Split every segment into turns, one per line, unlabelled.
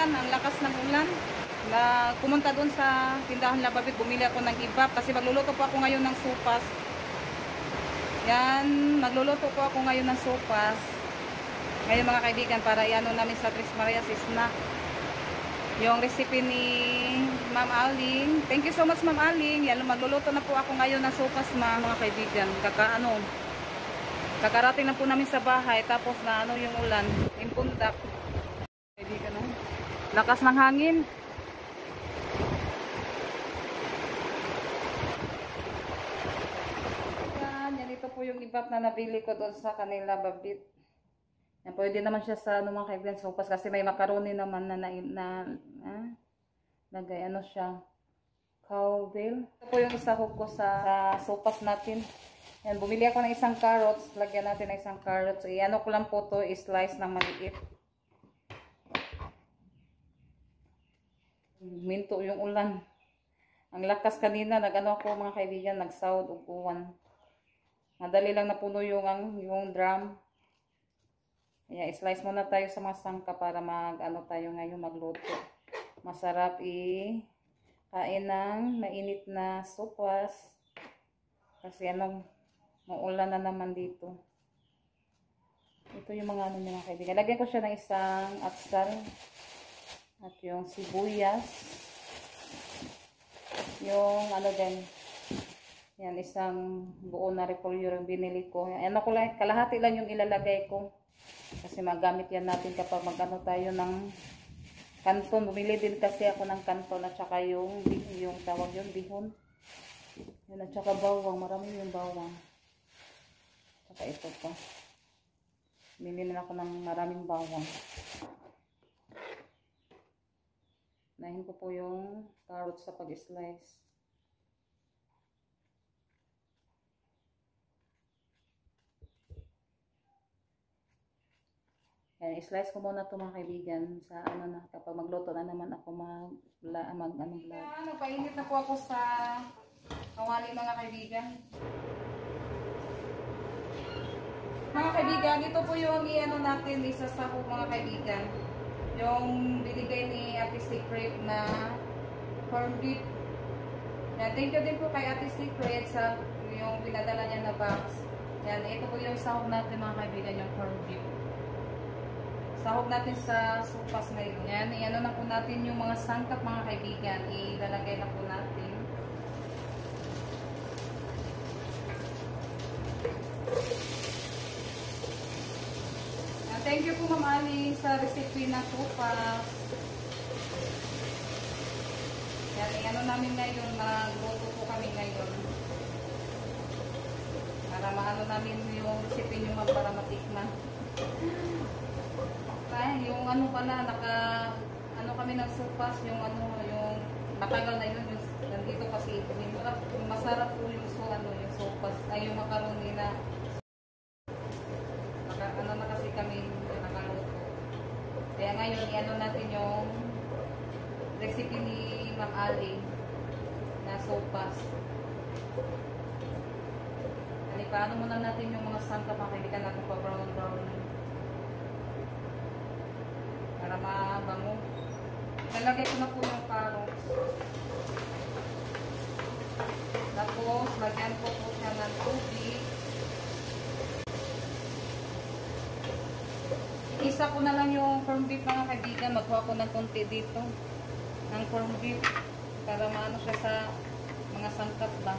ulan, ang lakas ng ulan. Pumunta doon sa tindahan Lababit, bumili ako ng iba kasi magluluto po ako ngayon ng sopas. Yan, magluluto po ako ngayon ng sopas. Ngayon mga kaibigan, para iano namin sa Tres Marias snack. Yung recipe ni Ma'am Aling. Thank you so much Ma'am Aling. Yan, magluluto na po ako ngayon ng sopas mga kaibigan. Kakarating na po namin sa bahay, tapos na yung ulan, impundak. Kaibigan, lakas ng hangin. Yan ito po yung ibap na nabili ko doon sa kanila Babit. Yan, pwede naman siya sa mga kaibigan sopas kasi may macaroni naman na lagay siya, cowbell. Ito po yung isahog ko sa sopas natin. Yan, bumili ako ng isang carrots. Lagyan natin ng isang carrots. Iano ko lang po to, i-slice ng maliit. Minto yung ulan. Ang lakas kanina, nag-ano ako mga kaibigan, nagsawd og uwan. Madali lang napuno yung drum. Kaya i-slice muna tayo sa mga sangka para tayo ngayon magluto. Masarap kain ng mainit na sopas. Kasi maulan na naman dito. Ito yung mga mga kaibigan. Lagyan ko siya ng isang atsal. At yung sibuyas. Yung din. Yan, isang buo na repolyo yung binili ko. Kalahati lang yung ilalagay ko. Kasi magamit yan natin kapag tayo ng kanton. Bumili din kasi ako ng kanton at saka yung tawag yung bihon. Yan, at saka bawang. Marami yung bawang. Saka ito pa. Bili na ako ng maraming bawang. Nahin ko po yung carrots sa pag-slice. Yan, i-slice ko muna ito mga kaibigan sa kapag magluto na naman ako painit na po ako sa kawali mga kaibigan. Mga kaibigan, ito po yung natin isasahog mga kaibigan. Yung binigay ni Ate Secret na corned beef. Yan, thank you din po kay Ate Secret sa yung pinadala niya na box. Yan, ito po yung sahog natin mga kaibigan, yung corned beef. Sahog natin sa sopas ngayon. Yan, iano na po natin yung mga sangkap mga kaibigan. Ilalagay na po natin. Thank you po Ma'am Ali sa recipe na sopas. Yan, namin ngayon, magluto po kami ngayon. Para namin yung recipe nyo para matikman. Kaya yung pala, kami ng sopas, yung matagal na yun, nandito kasi masarap po yung sopas, yung macaroni na na kasi kami nakaluto. Kaya ngayon, natin yung recipe ni Ma'am Ali na sopas. Paano muna natin yung mga sangkap, makikita natin pa brown para mabango. Nalagay ko na po yung carrots. Tapos, lagyan ko po siya ng tubig. Isa ko na lang yung corned beef mga kaibigan. Magkuha ko ng konti dito ng corned beef para maano siya sa mga sangkap ba.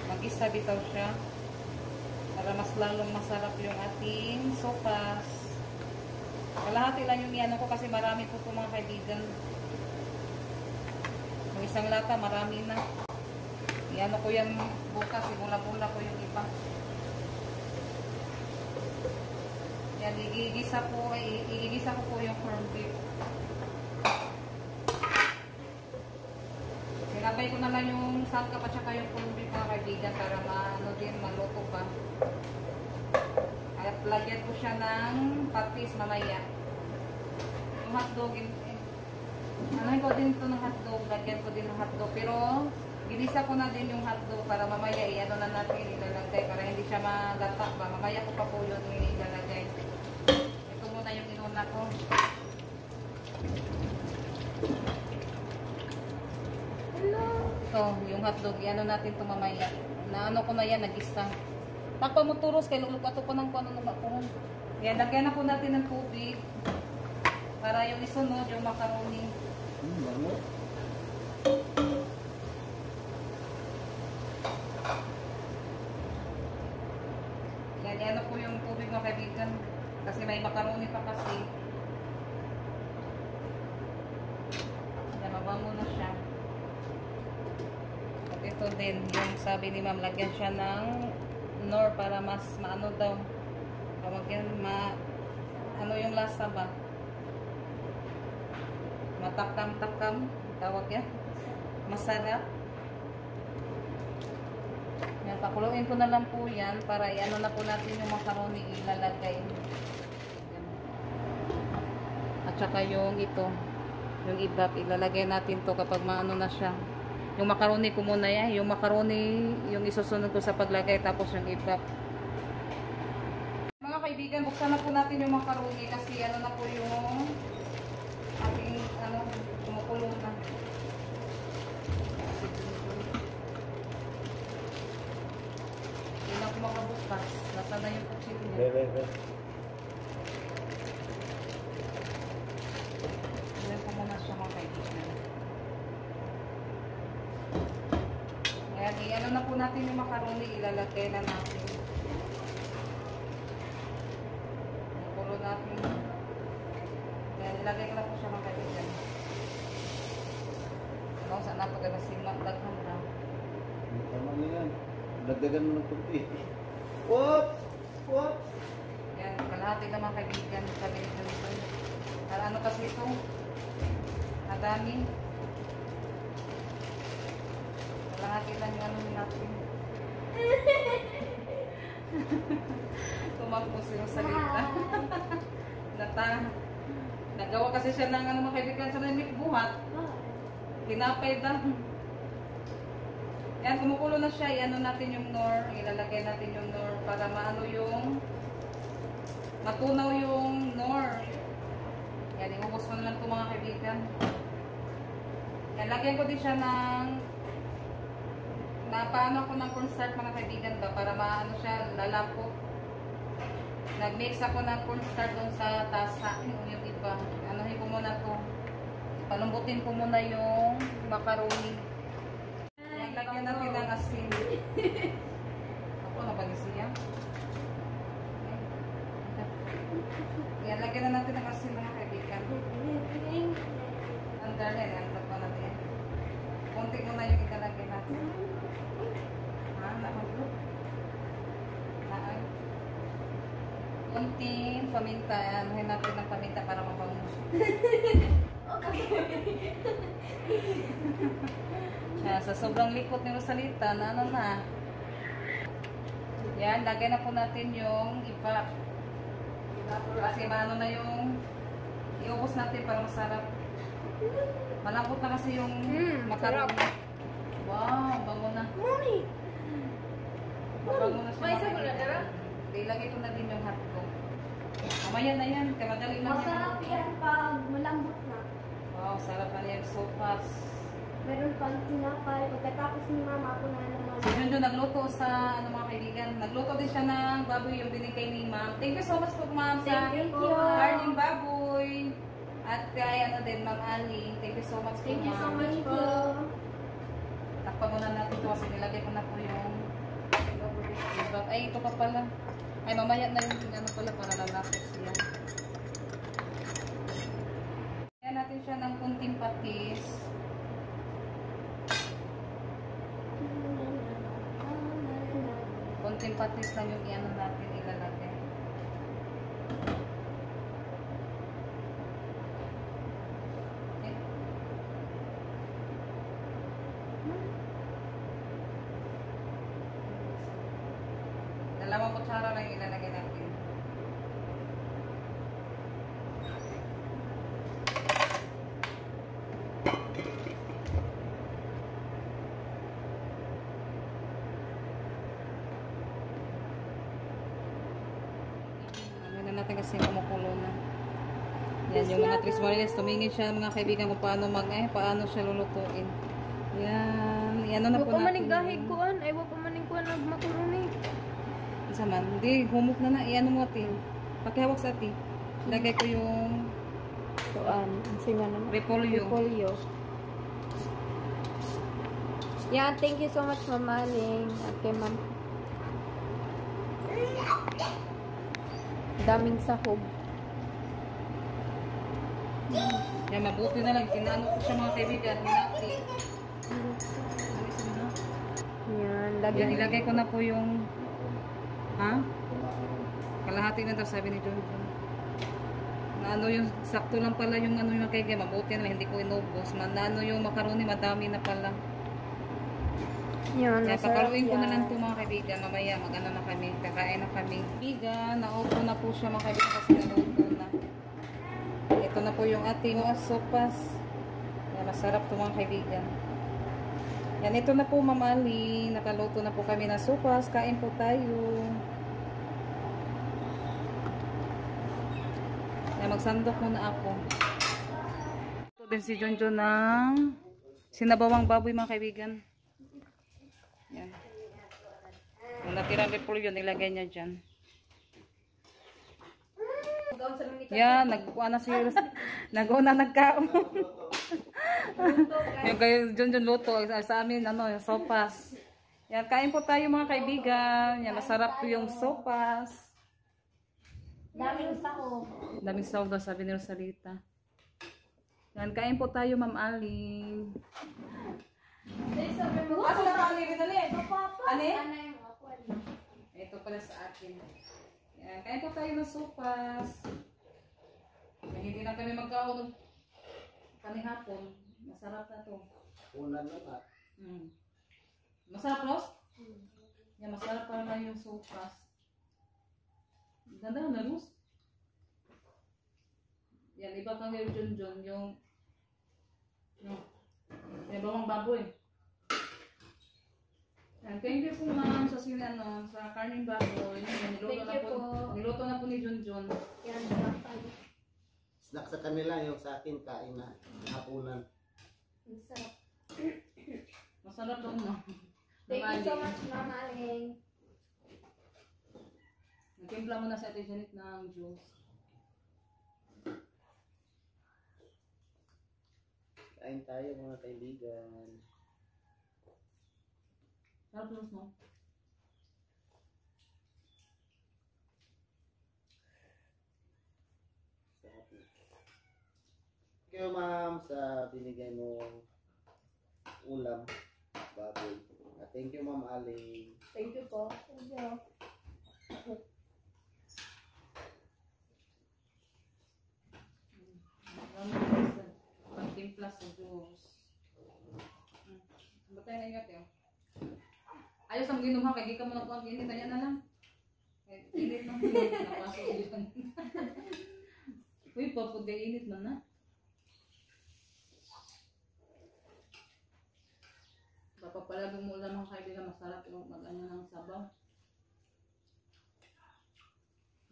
Mag-isa bitaw siya para mas lalong masarap yung ating sopas. Kalahati lang yung iano ko kasi marami po mga kaibigan. Yung isang lata marami na. Iano ko yan bukas. Ibula-bula ko yung iba. Yan, igigisa ko po yung corned beef. Sinabay ko na lang yung sangkap at saka yung corned beef mga kaibigan para maluto pa. At lagyan ko siya ng patis mamaya. Yung hotdog, ko din ito ng hotdog. Lagyan ko din ng hotdog. Pero, ginisa ko na din yung hotdog para mamaya na natin ilalagay para hindi siya malata ba. Mamaya ko pa po yun ilalagay. Ito muna yung inuna ko. ito, yung hotdog, i-ano natin ito mamaya. Na ano ko na yan, nag-isa. Takpa mo turos, kay lulukato ko ng ano na bakuhan. Yan, lagyan na po natin ng tubig. Para yung isunod, yung macaroni.
Bango.
Yan, ano po yung tubig mga kaibigan. Kasi may macaroni pa kasi. Yan, mabango na siya. At ito din, yung sabi ni ma'am, lagyan siya ng nor para mas maano daw. Tawag yan, ano yung lasa ba? Matakam-takam. Tawag yan. Masarap. Yan, pakuluin ko na lang po yan para i-ano na po natin yung macaroni ilalagay. Yan. At saka yung ito, yung ibap, ilalagay natin to kapag maano na siya. Yung macaroni ko muna yan. Yung macaroni, yung isusunod ko sa paglagay, tapos yung ibap. Mga kaibigan, buksan na po natin yung macaroni kasi ano na po yung ating ano, kumukulo na. Hindi na ako makabukas. Nasa na yung putsit niya.
Bebe.
Ilan ko muna siya mga kaibigan. Ayan, i-ano na po natin yung macaroni. Ilalagay na natin. Kumukulo natin. Ayan, ilagay ko na po siya mga kaibigan. Ano, saan na pagkakasimat? Daghan na.
Tama na yan. Dagdagan mo ng kunti. Whoops! Whoops!
Yan, kalahati na mga kaibigan. Sabi nito nito. Para ano kasi ito? Madami. Kalahati lang yung ano natin. Tumagpo siya sa salita. Nagawa kasi siya ng ano mga kaibigan sa limit buhat. Tinapay daw. Yan, kumukulo na siya. I-ano natin yung nor. Ilalagay natin yung nor para maano yung matunaw yung nor. Yan, iubos ko na lang ito mga kaibigan. Yan, lagyan ko din siya ng napaano ko ng cornstarch mga kaibigan ba para maano siya, lalapot. Nag-mix ako ng cornstarch doon sa tasa. Yung iba. Anuhin ko muna to. Palumbutin ko muna yung macaroni. Lagyan natin ng asin. Ako, napag-isiya. Yan, lagyan na natin ng asin mga kaibigan. Ang darling, yan. Tagpa natin. Kunti muna yung ikalagay natin. Ha? Nakagod? Naay. Kunting paminta. Anuhin natin ng paminta para mabango. Sa sobrang likot ni Rosalita, na ano na. Yan, lagay na po natin yung iba. Kasi maano na yung iubos natin para masarap. Malambot na kasi yung macaroni. Wow, bango na. Mabango na siya. Ilagay ko na din yung hotdog. Mamaya na yan, kaya madali lang.
Masarap yan pag malambot na.
Wow, sarap na yan. So fast.
Meron pang tinapay. Pagkatapos ni mama ako na naman.
Si Junjun nagluto sa ano mga kaibigan. Nagluto din siya ng baboy yung binigay ni ma'am. Thank you so much po ma'am sa
Thank you.
garden baboy. At kay ano din ma'am Ali. Thank you so much po
Thank you so
ma'am.
much po.
Takpan muna natin ito kasi nilagay ko na po yung ay ito pa pala. Ay mamaya na yung ano pala para lalapot siya. Kaya natin siya ng kunting patis. Konting patis lang yung iano natin ilalagay. Okay. Dalawang kutsara lang ilalagay natin. Natin kasi kumukulo na. Yan, yung mga Tres Marias, tumingin siya mga kaibigan kung paano paano siya lulutuin. Yan. ano na
Wa
po
pa maning
natin.
gahig kuan, ay wa pa maning kuan og makaroni.
Isa man, hindi, humok na na. Iano mo ate. Pakihawak sa ate. Lagay ko yung
Kuan, singa na.
repolyo.
Repolyo. Yeah, thank you so much Ma'am Aling. At kay Ma'am. Daming sahog.
Yan, mabuti na lang. Kinaano ko siya mga kaibigan. Hinati.
Yan,
Yan,
lagyan.
ilagay ko na po yung kalahati na daw sabi ni John. Na ano yung sakto lang pala yung ano yung kaibigan. Mabuti na lang. Hindi ko inubos. Na ano yung macaroni. Madami na pala.
Yan,
Kaya
masarap
pakaluin ko na
yan.
lang ito mga kaibigan. Mamaya mag-ano na kami. Kakain na kami. Kaibigan, naupo na po siya mga kaibigan kasi naluto na. Ito na po yung ating sopas. Yan, masarap ito mga kaibigan. Yan, ito na po mamali. Nakaluto na po kami ng sopas. Kain po tayo. Yan, magsandok muna ako. Ito din si Junjun ng sinabawang baboy mga kaibigan. Yan. Yung natirang repolyo, nilagay niya dyan. Yan, nagkuha na si nag-una nagkaon. Yung kayo, Junjun luto. Sa amin, ano, yung sopas. Yan, kain po tayo mga kaibigan. Yan, masarap po yung sopas.
Daming sahog.
Daming sahog daw, sabi ni Rosalita. Yan, kain po tayo, Ma'am Aling. Asa na ka, Aling? Dali. Ani? Ito pala sa akin. Yan, kain po tayo ng sopas. Yan, hindi na kami magkaon ng kanihapon. Masarap na to.
Ulan na nga.
Masarap, Ros? Yan, masarap para na yung sopas. Ganda na, Ros. Yan, iba kang yung Junjun, yung bawang baboy. Yan, thank you po ma'am sa ano, sa karning baboy. Yan, niluto
Thank
na
you
po.
po.
Niluto na po ni Junjun.
Yan, sarap.
Snack sa kanila, yung sa akin, kain na. Hapunan.
Ang sarap.
Masarap daw no.
Thank you so much, Mama Aling.
Nagtimpla mo na sa Ate Janet ng juice.
Kain tayo mga kaibigan.
Sarap Ros, no?
Sarap na. Thank you ma'am sa binigay mong ulam, baboy. Thank you Ma'am Aling.
Thank you po. Thank you.
Pagtimpla sa juice. Batay na ingat yun. Ayos ang ginom ha, kaya di ka mo nakuha init, kanya na lang. Init na, napasok yun. Uy, papagay init man na. Kapag pala gumulan ng kaibigan, masarap yung mag-ano ng sabaw.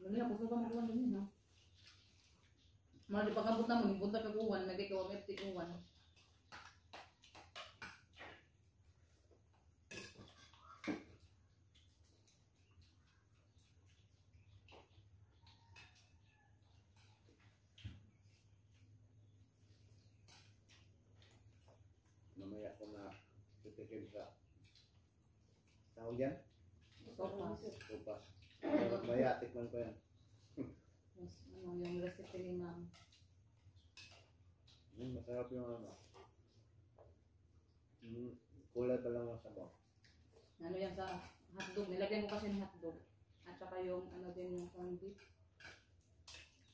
Dali, ako sa mag-uwan din ha. Mga di pagkabot na mo, bunta ka kuwan, nagay ka wamit ti kuwan.
Mamaya ko na titikim sa tawag yan?
Sopas.
Sopas. Mamaya tikman ko yan.
Yes, ano, yung recipe ni ma'am.
Masarap yung ano. Kulay pa lang ang sabaw.
Ano yan sa hotdog, nilagyan ko kasi ng hotdog. At saka yung ano din yung corned beef.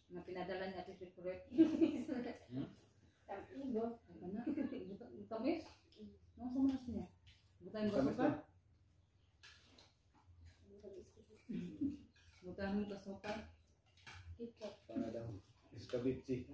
Na pinadala niya Ate Secret.
Ibo.
Ano na? Tamis? Ano sa manas niya? Butahin ba
Tamis
suka?
na.
Butahin mo ka suka?
Ito.
Para daw. Iskabitsi.